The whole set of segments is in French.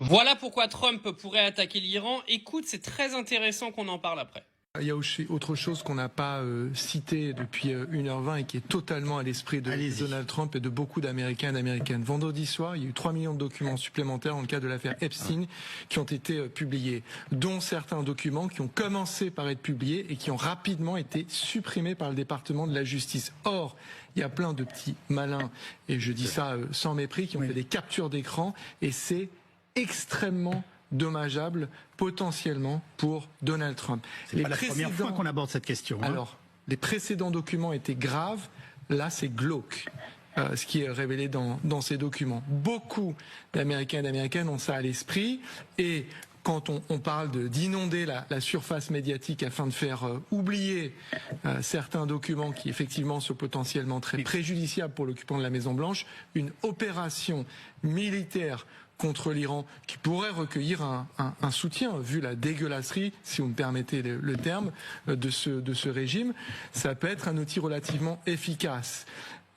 Voilà pourquoi Trump pourrait attaquer l'Iran. Écoute, c'est très intéressant qu'on en parle après. Il y a aussi autre chose qu'on n'a pas cité depuis 1h20 et qui est totalement à l'esprit de Donald Trump et de beaucoup d'Américains et d'Américaines. Vendredi soir, il y a eu 3 millions de documents supplémentaires dans le cadre de l'affaire Epstein qui ont été publiés, dont certains documents qui ont commencé par être publiés et qui ont rapidement été supprimés par le département de la justice. Or, il y a plein de petits malins, et je dis ça sans mépris, qui ont fait des captures d'écran, et c'est extrêmement dommageable potentiellement pour Donald Trump. C'est pas la première fois qu'on aborde cette question. Alors, les précédents documents étaient graves, là c'est glauque. Ce qui est révélé dans ces documents. Beaucoup d'Américains et d'Américaines ont ça à l'esprit, et quand on parle d'inonder la surface médiatique afin de faire oublier certains documents qui effectivement sont potentiellement très préjudiciables pour l'occupant de la Maison-Blanche, une opération militaire contre l'Iran qui pourrait recueillir un soutien, vu la dégueulasserie, si vous me permettez le terme, de ce régime, ça peut être un outil relativement efficace.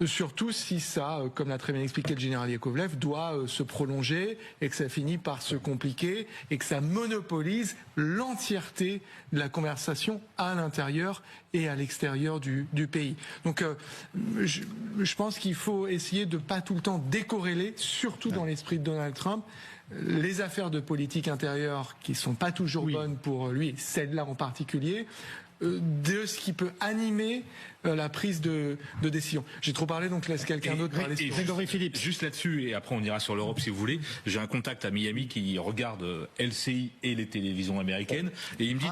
Surtout si ça, comme l'a très bien expliqué le général Yakovlev, doit se prolonger et que ça finit par se compliquer et que ça monopolise l'entièreté de la conversation à l'intérieur et à l'extérieur du pays. Donc je pense qu'il faut essayer de pas tout le temps décorréler, surtout dans l'esprit de Donald Trump, les affaires de politique intérieure qui sont pas toujours bonnes pour lui, celle-là en particulier, de ce qui peut animer la prise de décision. J'ai trop parlé, donc laisse quelqu'un d'autre parler. Grégory Phillips. Juste là-dessus, et après on ira sur l'Europe si vous voulez. J'ai un contact à Miami qui regarde LCI et les télévisions américaines, et il me dit,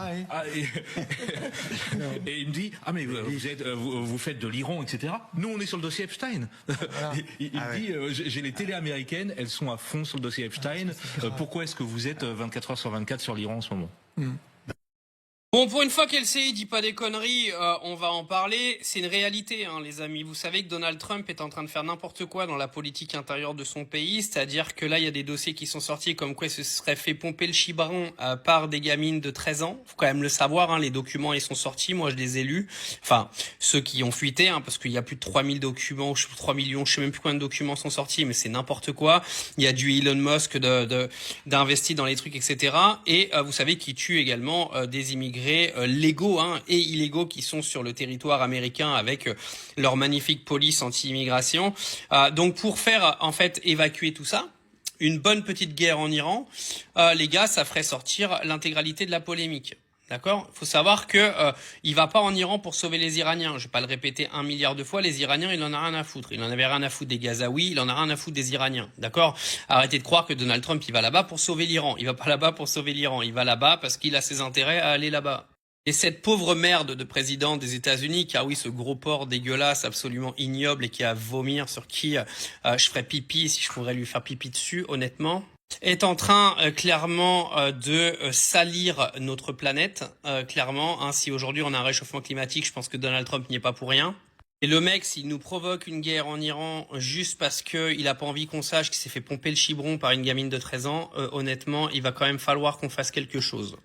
et il me dit, mais vous faites de l'Iran, etc. Nous, on est sur le dossier Epstein. Voilà. Il dit, j'ai les télés américaines, elles sont à fond sur le dossier Epstein. Pourquoi est-ce que vous êtes 24 heures sur 24 sur l'Iran en ce moment? Bon, pour une fois qu'LCI dit pas des conneries, on va en parler. C'est une réalité, les amis. Vous savez que Donald Trump est en train de faire n'importe quoi dans la politique intérieure de son pays. C'est-à-dire que là, il y a des dossiers qui sont sortis comme quoi il se serait fait pomper le chibron par des gamines de 13 ans. Faut quand même le savoir, les documents, ils sont sortis. Moi, je les ai lus. Enfin, ceux qui ont fuité, parce qu'il y a plus de 3000 documents, 3 millions, je sais même plus combien de documents sont sortis, mais c'est n'importe quoi. Il y a du Elon Musk d'investir dans les trucs, etc. Et vous savez qu'il tue également des immigrés légaux et illégaux qui sont sur le territoire américain avec leur magnifique police anti-immigration. Donc pour faire en fait évacuer tout ça, une bonne petite guerre en Iran, les gars, ça ferait sortir l'intégralité de la polémique. D'accord? Faut savoir que il va pas en Iran pour sauver les Iraniens. Je vais pas le répéter 1 milliard de fois. Les Iraniens, il en a rien à foutre. Il en avait rien à foutre des Gazaouis. Il en a rien à foutre des Iraniens. D'accord? Arrêtez de croire que Donald Trump, il va là-bas pour sauver l'Iran. Il va pas là-bas pour sauver l'Iran. Il va là-bas parce qu'il a ses intérêts à aller là-bas. Et cette pauvre merde de président des États-Unis, car oui, ce gros porc dégueulasse, absolument ignoble et qui a à vomir sur qui je ferais pipi si je pourrais lui faire pipi dessus, honnêtement, est en train clairement de salir notre planète. Clairement, si aujourd'hui on a un réchauffement climatique, je pense que Donald Trump n'y est pas pour rien. Et le mec, s'il nous provoque une guerre en Iran juste parce que il a pas envie qu'on sache qu'il s'est fait pomper le chibron par une gamine de 13 ans, honnêtement, il va quand même falloir qu'on fasse quelque chose.